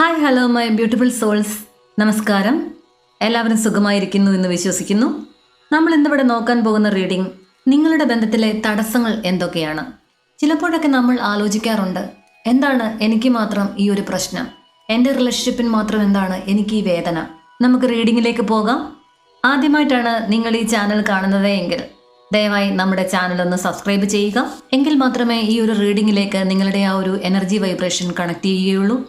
Hi hello my beautiful souls. നമസ്കാരം. എല്ലാവരും സുഖമായിരിക്കുന്നു എന്ന് വിശ്വസിക്കുന്നു. നമ്മൾ ഇന്നിവിടെ നോക്കാൻ പോകുന്ന റീഡിംഗ് നിങ്ങളുടെ ബന്ധത്തിലെ തടസ്സങ്ങൾ എന്തൊക്കെയാണ്. ചിലപ്പോഴൊക്കെ നമ്മൾ ആലോചിക്കാറുണ്ട്, എന്താണ് എനിക്ക് മാത്രം ഈ ഒരു പ്രശ്നം, എൻ്റെ റിലേഷൻഷിപ്പിന് മാത്രം എന്താണ് എനിക്ക് ഈ വേദന. നമുക്ക് റീഡിങ്ങിലേക്ക് പോകാം. ആദ്യമായിട്ടാണ് നിങ്ങൾ ഈ ചാനൽ കാണുന്നത് എങ്കിൽ ദയവായി നമ്മുടെ ചാനൽ ഒന്ന് സബ്സ്ക്രൈബ് ചെയ്യുക. എങ്കിൽ മാത്രമേ ഈ ഒരു റീഡിങ്ങിലേക്ക് നിങ്ങളുടെ ആ ഒരു എനർജി വൈബ്രേഷൻ കണക്ട് ചെയ്യുകയുള്ളൂ.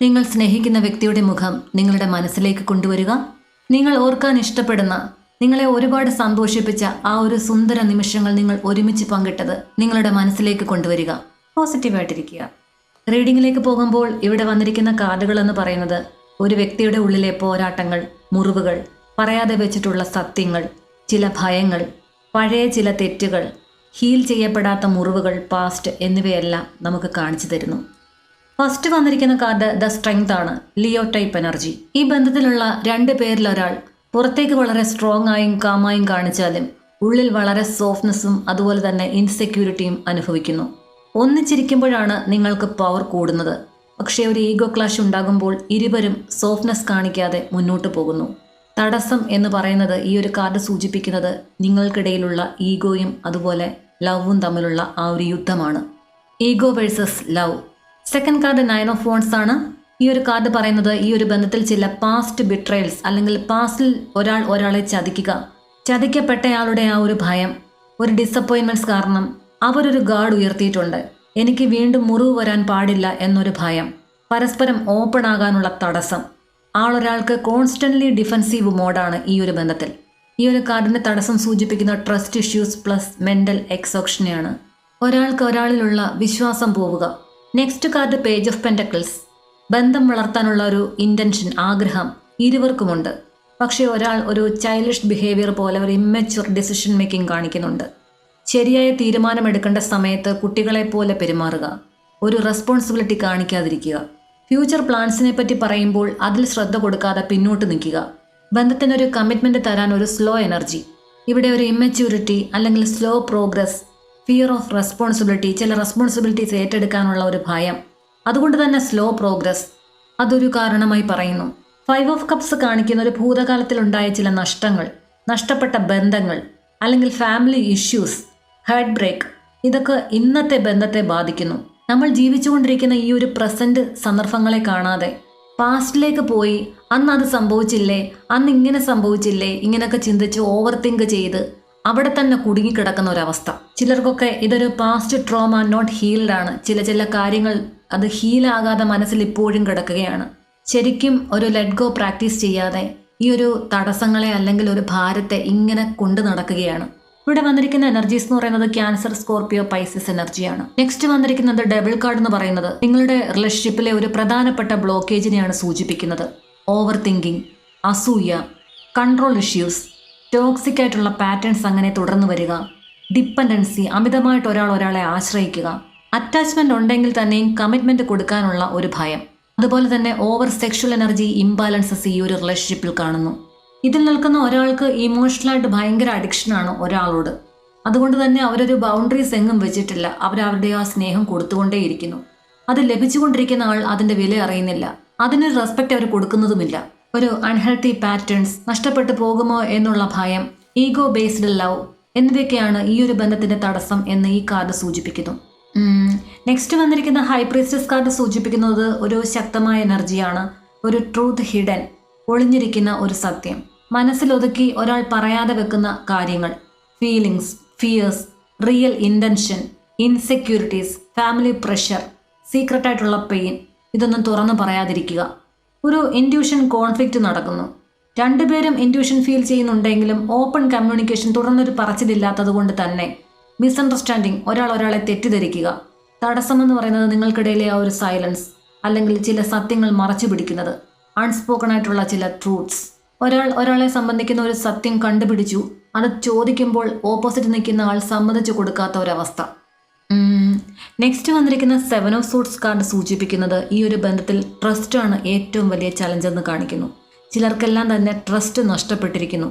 നിങ്ങൾ സ്നേഹിക്കുന്ന വ്യക്തിയുടെ മുഖം നിങ്ങളുടെ മനസ്സിലേക്ക് കൊണ്ടുവരിക. നിങ്ങൾ ഓർക്കാൻ ഇഷ്ടപ്പെടുന്ന, നിങ്ങളെ ഒരുപാട് സന്തോഷിപ്പിച്ച ആ ഒരു സുന്ദര നിമിഷങ്ങൾ നിങ്ങൾ ഒരുമിച്ച് പങ്കിട്ടത് നിങ്ങളുടെ മനസ്സിലേക്ക് കൊണ്ടുവരിക. പോസിറ്റീവായിട്ടിരിക്കുക. റീഡിങ്ങിലേക്ക് പോകുമ്പോൾ ഇവിടെ വന്നിരിക്കുന്ന കാർഡുകൾ എന്ന് പറയുന്നത് ഒരു വ്യക്തിയുടെ ഉള്ളിലെ പോരാട്ടങ്ങൾ, മുറിവുകൾ, പറയാതെ വെച്ചിട്ടുള്ള സത്യങ്ങൾ, ചില ഭയങ്ങൾ, പഴയ ചില തെറ്റുകൾ, ഹീൽ ചെയ്യപ്പെടാത്ത മുറിവുകൾ, പാസ്റ്റ് എന്നിവയെല്ലാം നമുക്ക് കാണിച്ചു തരുന്നു. ഫസ്റ്റ് വന്നിരിക്കുന്ന കാർഡ് ദ സ്ട്രെങ്ത് ആണ്. Leo type energy. ഈ ബന്ധത്തിലുള്ള രണ്ട് പേരിൽ ഒരാൾ പുറത്തേക്ക് വളരെ സ്ട്രോങ് ആയും കാമായും കാണിച്ചാലും ഉള്ളിൽ വളരെ സോഫ്റ്റ്നെസ്സും അതുപോലെ തന്നെ ഇൻസെക്യൂരിറ്റിയും അനുഭവിക്കുന്നു. ഒന്നിച്ചിരിക്കുമ്പോഴാണ് നിങ്ങൾക്ക് പവർ കൂടുന്നത്. പക്ഷേ ഒരു ഈഗോ ക്ലാഷ് ഉണ്ടാകുമ്പോൾ ഇരുവരും സോഫ്റ്റ്നെസ് കാണിക്കാതെ മുന്നോട്ട് പോകുന്നു. തടസ്സം എന്ന് പറയുന്നത് ഈ ഒരു കാർഡ് സൂചിപ്പിക്കുന്നത് നിങ്ങൾക്കിടയിലുള്ള ഈഗോയും അതുപോലെ ലവും തമ്മിലുള്ള ആ ഒരു യുദ്ധമാണ്. Ego versus love. Second card 9 of wants ആണ്. ഈ ഒരു കാർഡ് പറയുന്നത് ഈ ഒരു ബന്ധത്തിൽ ചില പാസ്റ്റ് ബിട്രയൽസ് അല്ലെങ്കിൽ പാസ്റ്റിൽ ഒരാളെ ചതിക്കപ്പെട്ടയാളുടെ ആ ഒരു ഭയം, ഒരു ഡിസപ്പോയിൻമെന്റ്സ് കാരണം അവരൊരു ഗാർഡ് ഉയർത്തിയിട്ടുണ്ട്. എനിക്ക് വീണ്ടും മുറിവ് വരാൻ പാടില്ല എന്നൊരു ഭയം, പരസ്പരം ഓപ്പൺ ആകാനുള്ള തടസ്സം. ആളൊരാൾക്ക് കോൺസ്റ്റന്റ്ലി ഡിഫെൻസീവ് മോഡാണ് ഈ ഒരു ബന്ധത്തിൽ. ഈ ഒരു കാർഡിന്റെ തടസ്സം സൂചിപ്പിക്കുന്ന ട്രസ്റ്റ് ഇഷ്യൂസ് പ്ലസ് മെന്റൽ എക്സോഷനെയാണ്. ഒരാൾക്ക് ഒരാളിലുള്ള വിശ്വാസം പോവുക. Next card page of pentacles. ബന്ധം വളർത്താനുള്ള ഒരു ഇന്റൻഷൻ, ആഗ്രഹം ഇരുവർക്കുമുണ്ട്. പക്ഷേ ഒരാൾ ഒരു ചൈൽഡിഷ് ബിഹേവിയർ പോലെ ഒരു ഇമ്മച്വർ ഡിസിഷൻ മേക്കിംഗ് കാണിക്കുന്നുണ്ട്. ശരിയായ തീരുമാനമെടുക്കേണ്ട സമയത്ത് കുട്ടികളെ പോലെ പെരുമാറുക, ഒരു റെസ്പോൺസിബിലിറ്റി കാണിക്കാതിരിക്കുക. ഫ്യൂച്ചർ പ്ലാൻസിനെ പറ്റി പറയുമ്പോൾ അതിൽ ശ്രദ്ധ കൊടുക്കാതെ പിന്നോട്ട് നിൽക്കുക. ബന്ധത്തിനൊരു കമ്മിറ്റ്മെന്റ് തരാൻ ഒരു സ്ലോ എനർജി. ഇവിടെ ഒരു ഇമ്മച്യൂരിറ്റി അല്ലെങ്കിൽ slow progress, fear of responsibility, ചില റെസ്പോൺസിബിലിറ്റീസ് ഏറ്റെടുക്കാനുള്ള ഒരു ഭയം, അതുകൊണ്ട് തന്നെ സ്ലോ പ്രോഗ്രസ് അതൊരു കാരണമായി പറയുന്നു. 5 ഓഫ് കപ്സ് കാണിക്കുന്ന ഒരു ഭൂതകാലത്തിലുണ്ടായ ചില നഷ്ടങ്ങൾ, നഷ്ടപ്പെട്ട ബന്ധങ്ങൾ അല്ലെങ്കിൽ ഫാമിലി ഇഷ്യൂസ്, ഹാർട്ട് ബ്രേക്ക്, ഇതൊക്കെ ഇന്നത്തെ ബന്ധത്തെ ബാധിക്കുന്നു. നമ്മൾ ജീവിച്ചുകൊണ്ടിരിക്കുന്ന ഈ ഒരു പ്രസന്റ് സന്ദർഭങ്ങളെ കാണാതെ പാസ്റ്റിലേക്ക് പോയി അന്ന് അത് സംഭവിച്ചില്ലേ, അന്ന് ഇങ്ങനെ സംഭവിച്ചില്ലേ, ഇങ്ങനെയൊക്കെ ചിന്തിച്ച് ഓവർ തിങ്ക് ചെയ്ത് അവിടെ തന്നെ കുടുങ്ങിക്കിടക്കുന്ന ഒരവസ്ഥ. ചിലർക്കൊക്കെ ഇതൊരു പാസ്റ്റ് ട്രോമ നോട്ട് ഹീൽഡ് ആണ്. ചില കാര്യങ്ങൾ അത് ഹീലാകാതെ മനസ്സിൽ ഇപ്പോഴും കിടക്കുകയാണ്. ശരിക്കും ഒരു ലെറ്റ് ഗോ പ്രാക്ടീസ് ചെയ്യാതെ ഈ ഒരു തടസ്സങ്ങളെ അല്ലെങ്കിൽ ഒരു ഭാരത്തെ ഇങ്ങനെ കൊണ്ടു നടക്കുകയാണ്. ഇവിടെ വന്നിരിക്കുന്ന എനർജീസ് എന്ന് പറയുന്നത് ക്യാൻസർ, സ്കോർപ്പിയോ, പൈസസ് എനർജിയാണ്. നെക്സ്റ്റ് വന്നിരിക്കുന്നത് ഡബിൾ കാർഡ് എന്ന് പറയുന്നത് നിങ്ങളുടെ റിലേഷൻഷിപ്പിലെ ഒരു പ്രധാനപ്പെട്ട ബ്ലോക്കേജിനെയാണ് സൂചിപ്പിക്കുന്നത്. ഓവർ തിങ്കിങ്, അസൂയ, കൺട്രോൾ ഇഷ്യൂസ്, ടോക്സിക് ആയിട്ടുള്ള പാറ്റേൺസ് അങ്ങനെ തുടർന്നു വരിക, ഡിപ്പെൻഡൻസി, അമിതമായിട്ട് ഒരാളെ ആശ്രയിക്കുക, അറ്റാച്ച്മെന്റ് ഉണ്ടെങ്കിൽ തന്നെയും കമ്മിറ്റ്മെന്റ് കൊടുക്കാനുള്ള ഒരു ഭയം, അതുപോലെ തന്നെ ഓവർ സെക്ഷൽ എനർജി ഇംബാലൻസസ് ഈ ഒരു റിലേഷൻഷിപ്പിൽ കാണുന്നു. ഇതിൽ നിൽക്കുന്ന ഒരാൾക്ക് ഇമോഷണലായിട്ട് ഭയങ്കര അഡിക്ഷനാണ് ഒരാളോട്. അതുകൊണ്ട് തന്നെ അവരൊരു ബൗണ്ടറീസ് എങ്ങും വെച്ചിട്ടില്ല. അവരവരുടെ ആ സ്നേഹം കൊടുത്തുകൊണ്ടേയിരിക്കുന്നു. അത് ലഭിച്ചുകൊണ്ടിരിക്കുന്ന ആൾ അതിന്റെ വില അറിയുന്നില്ല, അതിനൊരു റെസ്പെക്റ്റ് അവർ കൊടുക്കുന്നതുമില്ല. ഒരു അൺഹെൽത്തി പാറ്റേൺസ്, നഷ്ടപ്പെട്ടു പോകുമോ എന്നുള്ള ഭയം, ഈഗോ ബേസ്ഡ് ലവ് എന്നിവയൊക്കെയാണ് ഈ ഒരു ബന്ധത്തിന്റെ തടസ്സം എന്ന് ഈ കാർഡ് സൂചിപ്പിക്കുന്നു. നെക്സ്റ്റ് വന്നിരിക്കുന്ന ഹൈ പ്രീസ്റ്റസ് കാർഡ് സൂചിപ്പിക്കുന്നത് ഒരു ശക്തമായ എനർജിയാണ്. ഒരു ട്രൂത്ത് ഹിഡൻ, ഒളിഞ്ഞിരിക്കുന്ന ഒരു സത്യം, മനസ്സിലൊതുക്കി ഒരാൾ പറയാതെ വെക്കുന്ന കാര്യങ്ങൾ, feelings, fears, real intention, insecurities, family pressure, സീക്രട്ടായിട്ടുള്ള പെയിൻ, ഇതൊന്നും തുറന്നു പറയാതിരിക്കുക. ഒരു ഇൻറ്റ്യൂഷൻ കോൺഫ്ലിക്റ്റ് നടക്കുന്നു. രണ്ടുപേരും ഇൻറ്റ്യൂഷൻ ഫീൽ ചെയ്യുന്നുണ്ടെങ്കിലും ഓപ്പൺ കമ്മ്യൂണിക്കേഷൻ തുടർന്നൊരു പറച്ചിലില്ലാത്തത് കൊണ്ട് തന്നെ മിസ്അണ്ടർസ്റ്റാൻഡിങ്, ഒരാളെ തെറ്റിദ്ധരിക്കുക. തടസ്സമെന്ന് പറയുന്നത് നിങ്ങൾക്കിടയിലെ ആ ഒരു സൈലൻസ് അല്ലെങ്കിൽ ചില സത്യങ്ങൾ മറച്ചു പിടിക്കുന്നത്, അൺസ്പോക്കൺ ആയിട്ടുള്ള ചില ട്രൂത്ത്സ്. ഒരാളെ സംബന്ധിക്കുന്ന ഒരു സത്യം കണ്ടുപിടിച്ചു, അത് ചോദിക്കുമ്പോൾ ഓപ്പോസിറ്റ് നിൽക്കുന്ന ആൾ സമ്മതിച്ചു കൊടുക്കാത്ത ഒരവസ്ഥ. നെക്സ്റ്റ് വന്നിരിക്കുന്ന 7 ഓഫ് സൂട്ട്സ് കാർഡ് സൂചിപ്പിക്കുന്നത് ഈ ഒരു ബന്ധത്തിൽ ട്രസ്റ്റ് ആണ് ഏറ്റവും വലിയ ചലഞ്ച് എന്ന് കാണിക്കുന്നു. ചിലർക്കെല്ലാം തന്നെ ട്രസ്റ്റ് നഷ്ടപ്പെട്ടിരിക്കുന്നു.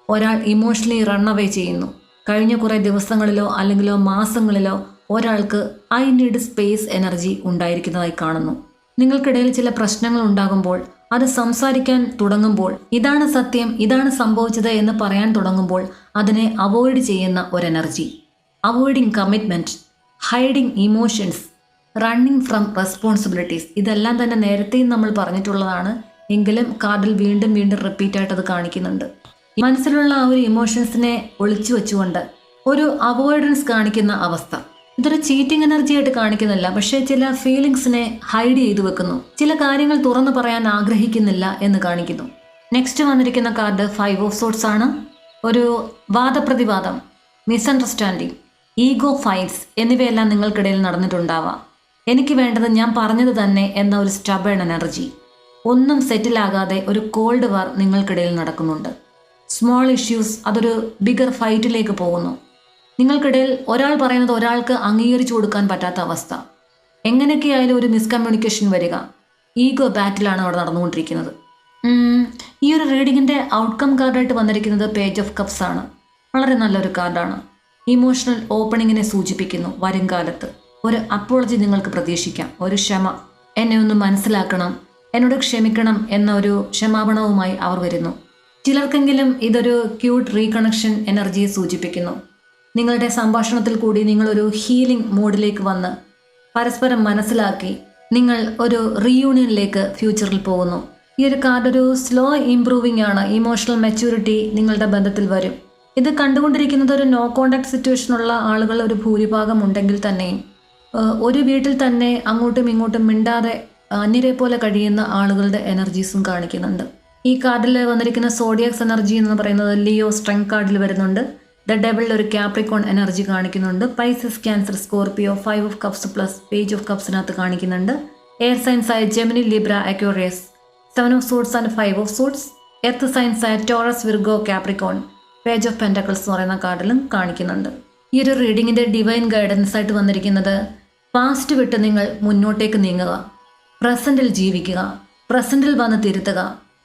ഒരാൾ ഇമോഷണലി റൺ അവേ ചെയ്യുന്നു. കഴിഞ്ഞ കുറേ ദിവസങ്ങളിലോ അല്ലെങ്കിലോ മാസങ്ങളിലോ ഒരാൾക്ക് ഐ നീഡ് സ്പേസ് എനർജി ഉണ്ടായിരിക്കുന്നതായി കാണുന്നു. നിങ്ങൾക്കിടയിൽ ചില പ്രശ്നങ്ങൾ ഉണ്ടാകുമ്പോൾ അത് സംസാരിക്കാൻ തുടങ്ങുമ്പോൾ ഇതാണ് സത്യം, ഇതാണ് സംഭവിച്ചത് എന്ന് പറയാൻ തുടങ്ങുമ്പോൾ അതിനെ അവോയ്ഡ് ചെയ്യുന്ന ഒരു energy. Avoiding commitment, hiding emotions, running from responsibilities, ഇതെല്ലാം തന്നെ നേരത്തെയും നമ്മൾ പറഞ്ഞിട്ടുള്ളതാണ്. എങ്കിലും കാർഡിൽ വീണ്ടും വീണ്ടും റിപ്പീറ്റായിട്ട് അത് കാണിക്കുന്നുണ്ട്. മനസ്സിലുള്ള ആ ഒരു ഇമോഷൻസിനെ ഒളിച്ചു വെച്ചുകൊണ്ട് ഒരു അവോയ്ഡൻസ് കാണിക്കുന്ന അവസ്ഥ. ഇതൊരു ചീറ്റിംഗ് എനർജി ആയിട്ട് കാണിക്കുന്നില്ല, പക്ഷേ ചില ഫീലിങ്സിനെ ഹൈഡ് ചെയ്തു വെക്കുന്നു, ചില കാര്യങ്ങൾ തുറന്നു പറയാൻ ആഗ്രഹിക്കുന്നില്ല എന്ന് കാണിക്കുന്നു. നെക്സ്റ്റ് വന്നിരിക്കുന്ന കാർഡ് 5 ഓഫ് സോർട്സ് ആണ്. ഒരു വാദപ്രതിവാദം, മിസ്അണ്ടർസ്റ്റാൻഡിങ്, ഈഗോ ഫൈറ്റ്സ് എന്നിവയെല്ലാം നിങ്ങൾക്കിടയിൽ നടന്നിട്ടുണ്ടാവാം. എനിക്ക് വേണ്ടത് ഞാൻ പറഞ്ഞത് തന്നെ എന്ന ഒരു സ്റ്റബേൺ എനർജി. ഒന്നും സെറ്റിലാകാതെ ഒരു കോൾഡ് വാർ നിങ്ങൾക്കിടയിൽ നടക്കുന്നുണ്ട്. സ്മോൾ ഇഷ്യൂസ് അതൊരു ബിഗർ ഫൈറ്റിലേക്ക് പോകുന്നു. നിങ്ങൾക്കിടയിൽ ഒരാൾ പറയുന്നത് ഒരാൾക്ക് അംഗീകരിച്ചു കൊടുക്കാൻ പറ്റാത്ത അവസ്ഥ. എങ്ങനെയൊക്കെയായാലും ഒരു മിസ്കമ്മ്യൂണിക്കേഷൻ വരിക. ഈഗോ ബാറ്റിലാണ് അവിടെ നടന്നുകൊണ്ടിരിക്കുന്നത്. ഈ ഒരു റീഡിങ്ങിൻ്റെ ഔട്ട്കം കാർഡായിട്ട് വന്നിരിക്കുന്നത് പേജ് ഓഫ് കപ്സ് ആണ്. വളരെ നല്ലൊരു കാർഡാണ്. ഇമോഷണൽ ഓപ്പണിങ്ങിനെ സൂചിപ്പിക്കുന്നു. വരും കാലത്ത് ഒരു അപ്പോളജി നിങ്ങൾക്ക് പ്രതീക്ഷിക്കാം. ഒരു ക്ഷമ, എന്നെ ഒന്ന് മനസ്സിലാക്കണം, എന്നോട് ക്ഷമിക്കണം എന്ന ഒരു ക്ഷമാപണവുമായി അവർ വരുന്നു. ചിലർക്കെങ്കിലും ഇതൊരു ക്യൂട്ട് റീകണക്ഷൻ എനർജിയെ സൂചിപ്പിക്കുന്നു. നിങ്ങളുടെ സംഭാഷണത്തിൽ കൂടി നിങ്ങളൊരു ഹീലിംഗ് മോഡിലേക്ക് വന്ന് പരസ്പരം മനസ്സിലാക്കി നിങ്ങൾ ഒരു റീയൂണിയനിലേക്ക് ഫ്യൂച്ചറിൽ പോകുന്നു. ഈ ഒരു കാർഡ് ഒരു സ്ലോ ഇംപ്രൂവിംഗ് ആണ്. ഇമോഷണൽ മെച്യൂരിറ്റി നിങ്ങളുടെ ബന്ധത്തിൽ വരും. ഇത് കണ്ടുകൊണ്ടിരിക്കുന്നത് ഒരു നോ കോണ്ടാക്ട് സിറ്റുവേഷനുള്ള ആളുകൾ ഒരു ഭൂരിഭാഗം ഉണ്ടെങ്കിൽ തന്നെയും ഒരു വീട്ടിൽ തന്നെ അങ്ങോട്ടും ഇങ്ങോട്ടും മിണ്ടാതെ അന്യരെ പോലെ കഴിയുന്ന ആളുകളുടെ എനർജീസും കാണിക്കുന്നുണ്ട്. ഈ കാർഡിൽ വന്നിരിക്കുന്ന സോഡിയക്സ് എനർജി എന്ന് പറയുന്നത് ലിയോ സ്ട്രെങ്ത് കാർഡിൽ വരുന്നുണ്ട്. ദ ഡെവിളിൽ ഒരു കാപ്രിക്കോൺ എനർജി കാണിക്കുന്നുണ്ട്. Pisces, Cancer, Scorpio, 5 of cups plus page of കപ്സിനകത്ത് കാണിക്കുന്നുണ്ട്. എയർ സയൻസ് ആയ Gemini, Libra, Aquarius, 7 of swords and 5 of swords. Earth signs ആയ Taurus, Virgo, Capricorn, page of pentacles എന്ന് പറയുന്ന കാർഡിലും കാണിക്കുന്നുണ്ട്. ഈ ഒരു റീഡിങ്ങിൻ്റെ ഡിവൈൻ ഗൈഡൻസ് ആയിട്ട് വന്നിരിക്കുന്നത് പാസ്റ്റ് വിട്ട് നിങ്ങൾ മുന്നോട്ടേക്ക് നീങ്ങുക, പ്രസൻറ്റിൽ ജീവിക്കുക, പ്രസൻറ്റിൽ വന്ന് തിരുത്തുക.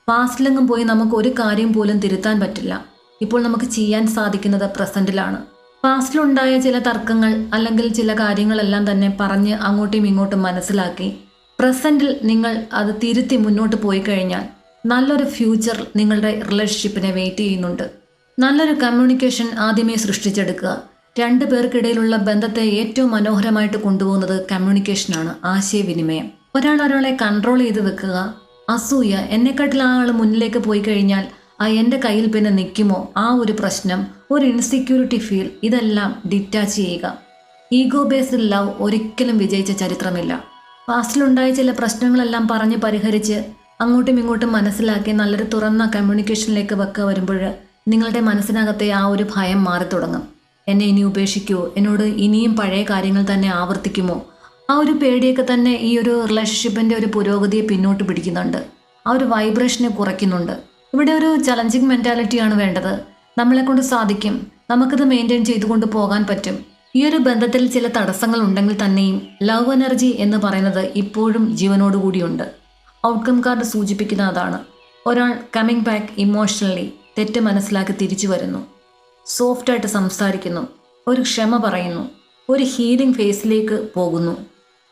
പാസ്റ്റിലെങ്ങും പോയി നമുക്ക് ഒരു കാര്യം പോലും തിരുത്താൻ പറ്റില്ല. ഇപ്പോൾ നമുക്ക് ചെയ്യാൻ സാധിക്കുന്നത് പ്രസൻറ്റിലാണ്. പാസ്റ്റിലുണ്ടായ ചില തർക്കങ്ങൾ അല്ലെങ്കിൽ ചില കാര്യങ്ങളെല്ലാം തന്നെ പറഞ്ഞ് അങ്ങോട്ടും ഇങ്ങോട്ടും മനസ്സിലാക്കി പ്രസൻറ്റിൽ നിങ്ങൾ അത് തിരുത്തി മുന്നോട്ട് പോയി കഴിഞ്ഞാൽ നല്ലൊരു ഫ്യൂച്ചർ നിങ്ങളുടെ റിലേഷൻഷിപ്പിനെ വെയിറ്റ് ചെയ്യുന്നുണ്ട്. നല്ലൊരു കമ്മ്യൂണിക്കേഷൻ ആദ്യമേ സൃഷ്ടിച്ചെടുക്കുക. 2 പേർക്കിടയിലുള്ള ബന്ധത്തെ ഏറ്റവും മനോഹരമായിട്ട് കൊണ്ടുപോകുന്നത് കമ്മ്യൂണിക്കേഷനാണ്, ആശയവിനിമയം. ഒരാളെ കൺട്രോൾ ചെയ്ത് വെക്കുക. അസൂയ, എന്നെക്കാട്ടിൽ ആ ആൾ മുന്നിലേക്ക് പോയി കഴിഞ്ഞാൽ എൻ്റെ കയ്യിൽ പിന്നെ നിൽക്കുമോ, ആ ഒരു പ്രശ്നം, ഒരു ഇൻസെക്യൂരിറ്റി ഫീൽ, ഇതെല്ലാം ഡിറ്റാച്ച് ചെയ്യുക. ഈഗോ ബേസ്ഡ് ലവ് ഒരിക്കലും വിജയിച്ച ചരിത്രമില്ല. പാസ്റ്റിലുണ്ടായ ചില പ്രശ്നങ്ങളെല്ലാം പറഞ്ഞ് പരിഹരിച്ച് അങ്ങോട്ടും ഇങ്ങോട്ടും മനസ്സിലാക്കി നല്ലൊരു തുറന്ന കമ്മ്യൂണിക്കേഷനിലേക്ക് വെക്കുക വരുമ്പോൾ നിങ്ങളുടെ മനസ്സിനകത്തെ ആ ഒരു ഭയം മാറി തുടങ്ങും. എന്നെ ഇനി ഉപേക്ഷിക്കുമോ, എന്നോട് ഇനിയും പഴയ കാര്യങ്ങൾ തന്നെ ആവർത്തിക്കുമോ, ആ ഒരു പേടിയൊക്കെ തന്നെ ഈ ഒരു റിലേഷൻഷിപ്പിൻ്റെ ഒരു പുരോഗതിയെ പിന്നോട്ട് പിടിക്കുന്നുണ്ട്. ആ ഒരു വൈബ്രേഷനെ കുറയ്ക്കുന്നുണ്ട്. ഇവിടെ ഒരു ചലഞ്ചിങ് മെൻറ്റാലിറ്റിയാണ് വേണ്ടത്. നമ്മളെക്കൊണ്ട് സാധിക്കും, നമുക്കിത് മെയിൻറ്റെയിൻ ചെയ്തുകൊണ്ട് പോകാൻ പറ്റും. ഈ ഒരു ബന്ധത്തിൽ ചില തടസ്സങ്ങൾ ഉണ്ടെങ്കിൽ തന്നെയും ലവ് എനർജി എന്ന് പറയുന്നത് ഇപ്പോഴും ജീവനോടുകൂടിയുണ്ട്. ഔട്ട്കം കാർഡ് സൂചിപ്പിക്കുന്ന അതാണ്. ഒരാൾ കമ്മിങ് ബാക്ക് ഇമോഷണലി, തെറ്റ് മനസ്സിലാക്കി തിരിച്ചു വരുന്നു, സോഫ്റ്റായിട്ട് സംസാരിക്കുന്നു, ഒരു ക്ഷമ പറയുന്നു, ഒരു ഹീലിംഗ് ഫേസിലേക്ക് പോകുന്നു.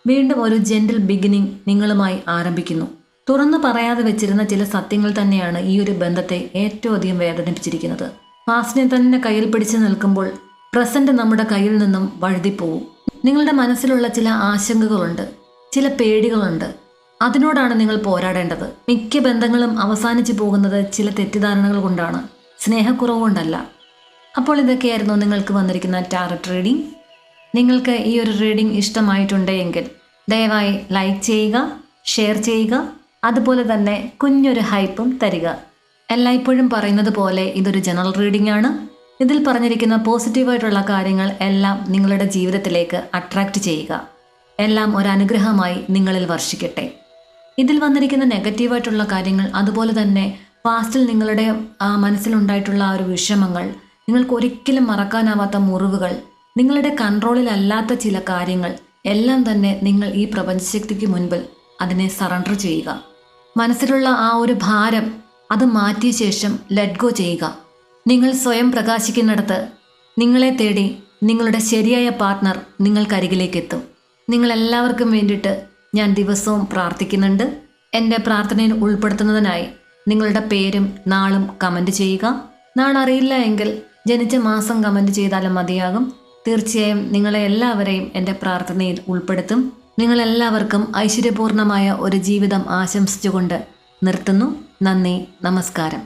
വീണ്ടും ഒരു ജെന്റിൽ ബിഗിനിങ് നിങ്ങളുമായി ആരംഭിക്കുന്നു. തുറന്നു പറയാതെ വെച്ചിരുന്ന ചില സത്യങ്ങൾ തന്നെയാണ് ഈ ഒരു ബന്ധത്തെ ഏറ്റവും അധികം വേദനിപ്പിച്ചിരിക്കുന്നത്. പാസ്റ്റിനെ തന്നെ കയ്യിൽ പിടിച്ച് നിൽക്കുമ്പോൾ പ്രസന്റ് നമ്മുടെ കയ്യിൽ നിന്നും വഴുതിപ്പോവും. നിങ്ങളുടെ മനസ്സിലുള്ള ചില ആശങ്കകളുണ്ട്, ചില പേടികളുണ്ട്. അതിനോടാണ് നിങ്ങൾ പോരാടേണ്ടത്. മിക്ക ബന്ധങ്ങളും അവസാനിച്ചു പോകുന്നത് ചില തെറ്റിദ്ധാരണകൾ കൊണ്ടാണ്, സ്നേഹക്കുറവ് കൊണ്ടല്ല. അപ്പോൾ ഇതൊക്കെയായിരുന്നു നിങ്ങൾക്ക് വന്നിരിക്കുന്ന ടാരറ്റ് റീഡിംഗ്. നിങ്ങൾക്ക് ഈ ഒരു റീഡിംഗ് ഇഷ്ടമായിട്ടുണ്ടെങ്കിൽ ദയവായി ലൈക്ക് ചെയ്യുക, ഷെയർ ചെയ്യുക, അതുപോലെ തന്നെ കുഞ്ഞൊരു ഹൈപ്പും തരിക. എല്ലായ്പ്പോഴും പറയുന്നത് പോലെ ഇതൊരു ജനറൽ റീഡിംഗ് ആണ്. ഇതിൽ പറഞ്ഞിരിക്കുന്ന പോസിറ്റീവായിട്ടുള്ള കാര്യങ്ങൾ എല്ലാം നിങ്ങളുടെ ജീവിതത്തിലേക്ക് അട്രാക്റ്റ് ചെയ്യുക. എല്ലാം ഒരു അനുഗ്രഹമായി നിങ്ങളിൽ വർഷിക്കട്ടെ. ഇതിൽ വന്നിരിക്കുന്ന നെഗറ്റീവായിട്ടുള്ള കാര്യങ്ങൾ, അതുപോലെ തന്നെ പാസ്റ്റിൽ നിങ്ങളുടെ മനസ്സിലുണ്ടായിട്ടുള്ള ആ ഒരു വിഷമങ്ങൾ, നിങ്ങൾക്ക് ഒരിക്കലും മറക്കാനാവാത്ത മുറിവുകൾ, നിങ്ങളുടെ കൺട്രോളിലല്ലാത്ത ചില കാര്യങ്ങൾ എല്ലാം തന്നെ നിങ്ങൾ ഈ പ്രപഞ്ചശക്തിക്ക് മുൻപിൽ അതിനെ സറണ്ടർ ചെയ്യുക. മനസ്സിലുള്ള ആ ഒരു ഭാരം അത് മാറ്റിയ ശേഷം ലെറ്റ് ഗോ ചെയ്യുക. നിങ്ങൾ സ്വയം പ്രകാശിക്കുന്നിടത്ത് നിങ്ങളെ തേടി നിങ്ങളുടെ ശരിയായ പാർട്ട്ണർ നിങ്ങൾക്കരികിലേക്ക് എത്തും. നിങ്ങളെല്ലാവർക്കും വേണ്ടിയിട്ട് ഞാൻ ദിവസവും പ്രാർത്ഥിക്കുന്നുണ്ട്. എൻ്റെ പ്രാർത്ഥനയിൽ ഉൾപ്പെടുത്തുന്നതിനായി നിങ്ങളുടെ പേരും നാളും കമൻറ്റ് ചെയ്യുക. നാളറിയില്ല എങ്കിൽ ജനിച്ച മാസം കമൻറ്റ് ചെയ്താലും മതിയാകും. തീർച്ചയായും നിങ്ങളെ എല്ലാവരെയും എൻ്റെ പ്രാർത്ഥനയിൽ ഉൾപ്പെടുത്തും. നിങ്ങളെല്ലാവർക്കും ഐശ്വര്യപൂർണമായ ഒരു ജീവിതം ആശംസിച്ചുകൊണ്ട് നിർത്തുന്നു. നന്ദി, നമസ്കാരം.